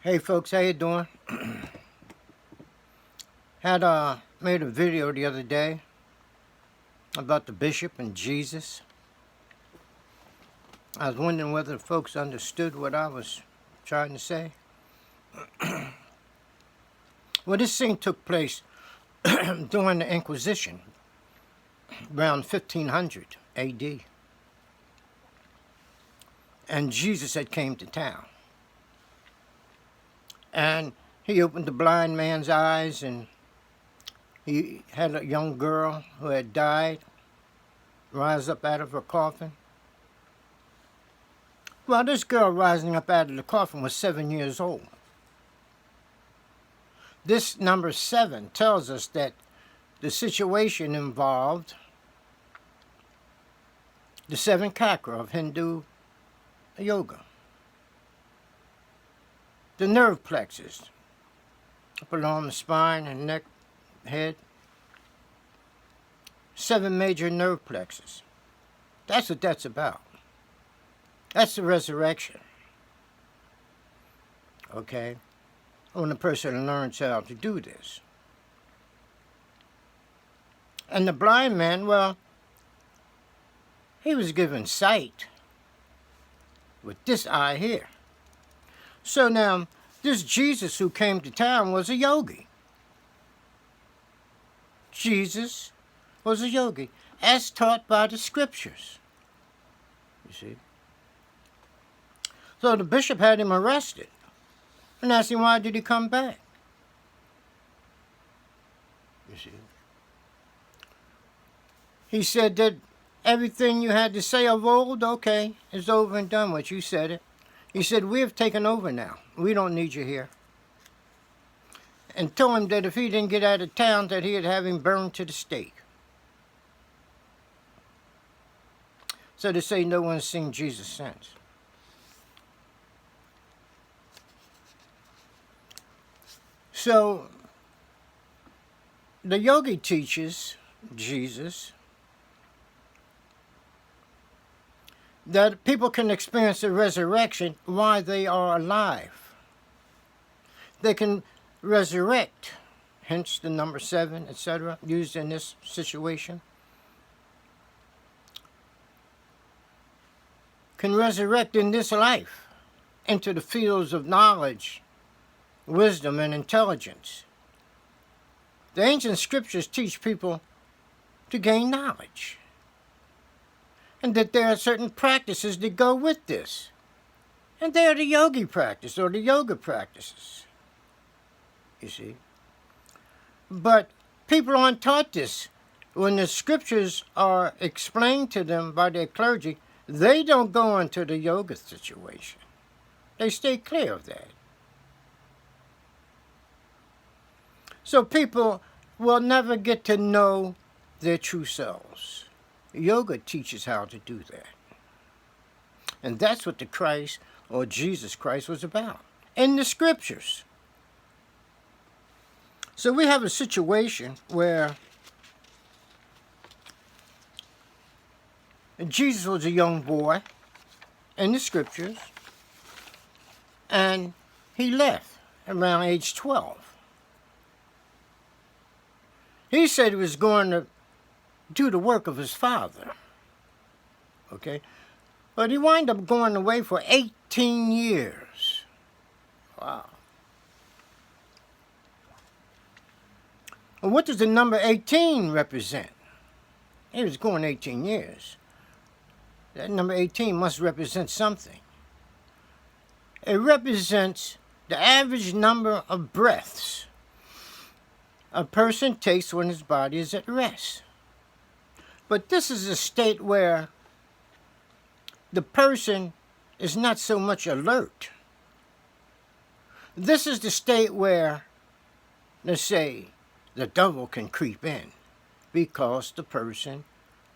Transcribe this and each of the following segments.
Hey folks, how you doing? Had made a video the other day about the bishop and Jesus. I was wondering whether folks understood what I was trying to say. Well, this scene took place during the Inquisition, around 1500 AD. And Jesus had came to town. And he opened the blind man's eyes, and he had a young girl who had died rise up out of her coffin. Well, this girl rising up out of the coffin was 7 years old. This number 7 tells us that the situation involved the 7 chakra of Hindu yoga. The nerve plexus up along the spine and neck, head. 7 major nerve plexus. That's what that's about. That's the resurrection. Okay? When a person learns how to do this. And the blind man, well, he was given sight with this eye here. So now, this Jesus who came to town was a yogi. Jesus was a yogi, as taught by the scriptures. You see? So the bishop had him arrested and asked him, why did he come back? You see? He said that everything you had to say of old, okay, is over and done with. You said it. He said, we have taken over now. We don't need you here. And told him that if he didn't get out of town, that he'd have him burned to the stake. So to say no one's seen Jesus since. So the yogi teaches Jesus that people can experience the resurrection while they are alive. They can resurrect, hence the number 7, etc., used in this situation. Can resurrect in this life into the fields of knowledge, wisdom, and intelligence. The ancient scriptures teach people to gain knowledge, and that there are certain practices that go with this. And they are the yogi practice or the yoga practices. You see? But people aren't taught this. When the scriptures are explained to them by their clergy, they don't go into the yoga situation. They stay clear of that. So people will never get to know their true selves. Yoga teaches how to do that. And that's what the Christ or Jesus Christ was about in the scriptures. So we have a situation where Jesus was a young boy in the scriptures, and he left around age 12. He said he was going to do the work of his father. Okay? But he wound up going away for 18 years. Wow. And what does the number 18 represent? He was going 18 years. That number 18 must represent something. It represents the average number of breaths a person takes when his body is at rest. But this is a state where the person is not so much alert. This is the state where, let's say, the devil can creep in because the person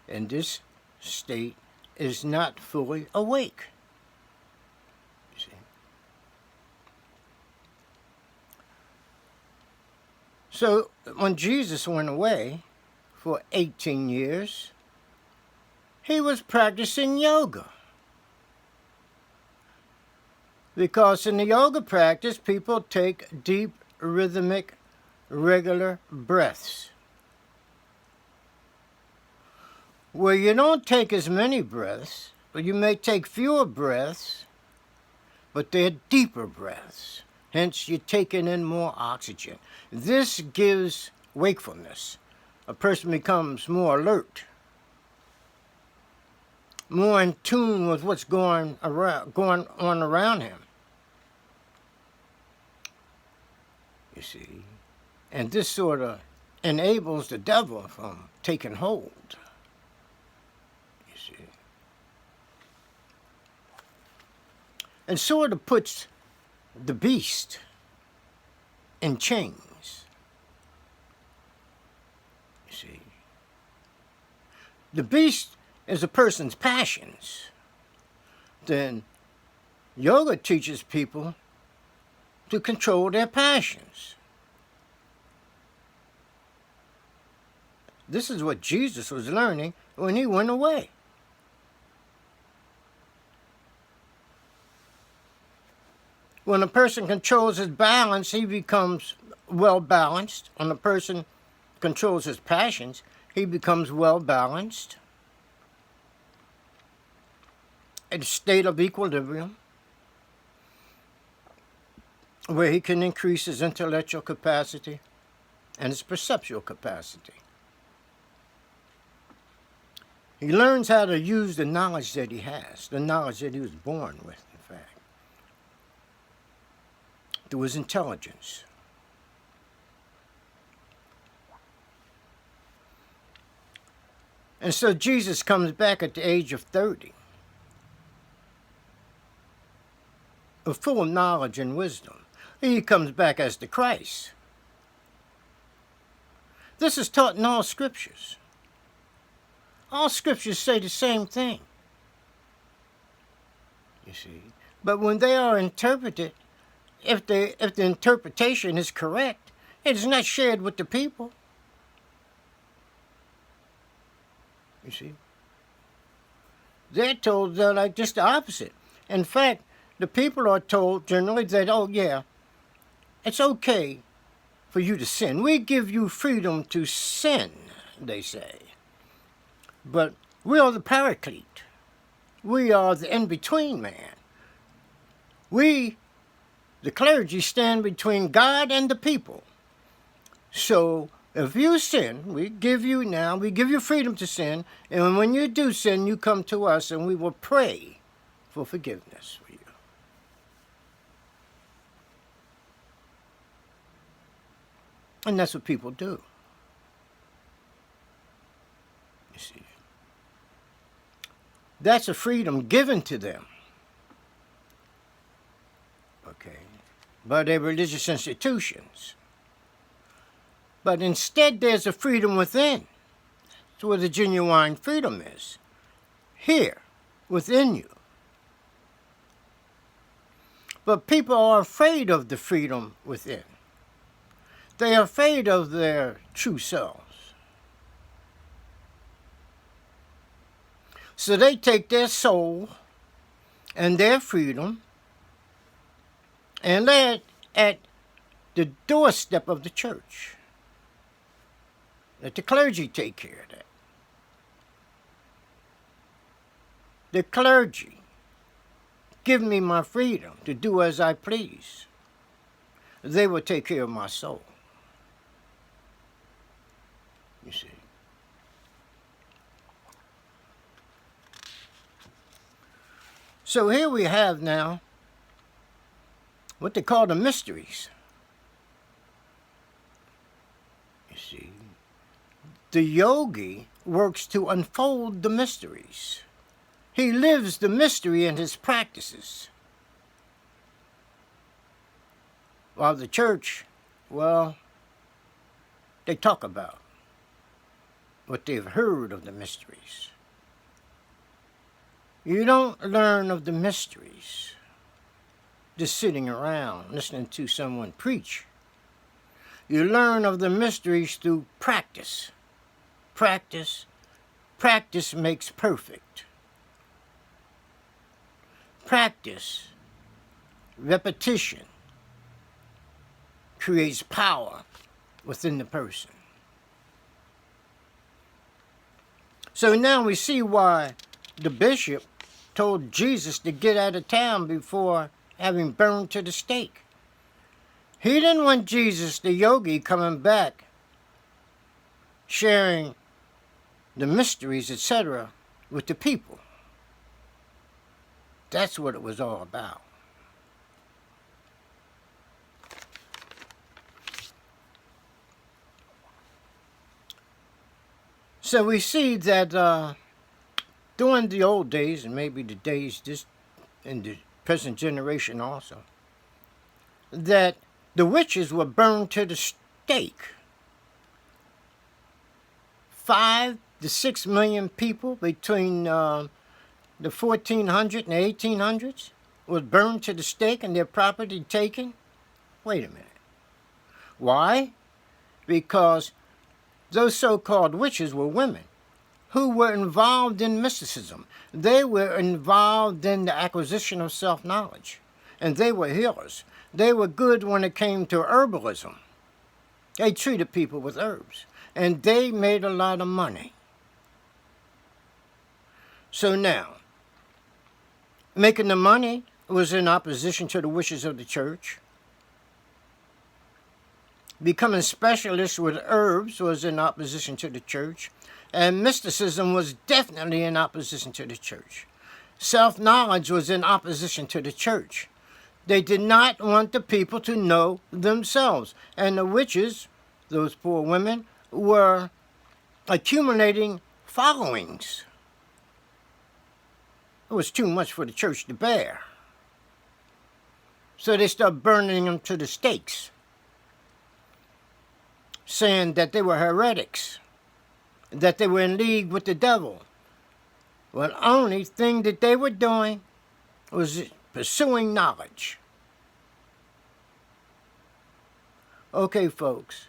in this state is not fully awake. You see? So when Jesus went away for 18 years, he was practicing yoga. Because in the yoga practice, people take deep, rhythmic, regular breaths. Where you don't take as many breaths, but you may take fewer breaths, but they're deeper breaths. Hence, you're taking in more oxygen. This gives wakefulness. A person becomes more alert, more in tune with what's going on around him. You see, and this sort of enables the devil from taking hold. You see, and sort of puts the beast in chains. You see, the beast is a person's passions. Then yoga teaches people to control their passions. This is what Jesus was learning when he went away. When a person controls his balance, he becomes well balanced. When a person controls his passions, he becomes well balanced. A state of equilibrium, where he can increase his intellectual capacity and his perceptual capacity. He learns how to use the knowledge that he has, the knowledge that he was born with, in fact, through his intelligence. And so Jesus comes back at the age of 30 with full knowledge and wisdom. He comes back as the Christ. This is taught in all scriptures. All scriptures say the same thing. You see. But when they are interpreted, if the interpretation is correct, it is not shared with the people. You see. They're told they're like just the opposite. In fact, the people are told generally that, oh yeah, it's okay for you to sin. We give you freedom to sin, they say. But we are the paraclete. We are the in-between man. We, the clergy, stand between God and the people. So if you sin, we give you freedom to sin, and when you do sin, you come to us and we will pray for forgiveness for you. And that's what people do. You see. That's a freedom given to them. Okay. By their religious institutions. But instead there's a freedom within. That's where the genuine freedom is. Here, within you. But people are afraid of the freedom within. They are afraid of their true selves. So they take their soul and their freedom and lay it at the doorstep of the church. Let the clergy take care of that. The clergy give me my freedom to do as I please. They will take care of my soul. You see. So here we have now what they call the mysteries. You see, the yogi works to unfold the mysteries. He lives the mystery in his practices. While the church, well, they talk about what they've heard of the mysteries. You don't learn of the mysteries just sitting around listening to someone preach. You learn of the mysteries through practice. Practice makes perfect. Practice repetition creates power within the person. So now we see why the bishop told Jesus to get out of town before having burned to the stake. He didn't want Jesus, the yogi, coming back, sharing the mysteries, etc., with the people. That's what it was all about. So we see that during the old days, and maybe the days just in the present generation also, that the witches were burned to the stake. 5 to 6 million people between the 1400s and the 1800s was burned to the stake and their property taken. Wait a minute. Why? Because those so-called witches were women who were involved in mysticism. They were involved in the acquisition of self-knowledge, and they were healers. They were good when it came to herbalism. They treated people with herbs, and they made a lot of money. So now, making the money was in opposition to the wishes of the church. Becoming specialists with herbs was in opposition to the church. And mysticism was definitely in opposition to the church. Self-knowledge was in opposition to the church. They did not want the people to know themselves. And the witches, those poor women, were accumulating followings. It was too much for the church to bear. So they started burning them to the stakes, saying that they were heretics, that they were in league with the devil. Well, the only thing that they were doing was pursuing knowledge. Okay, folks.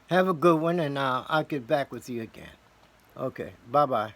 Have a good one, and I'll get back with you again. Okay, bye-bye.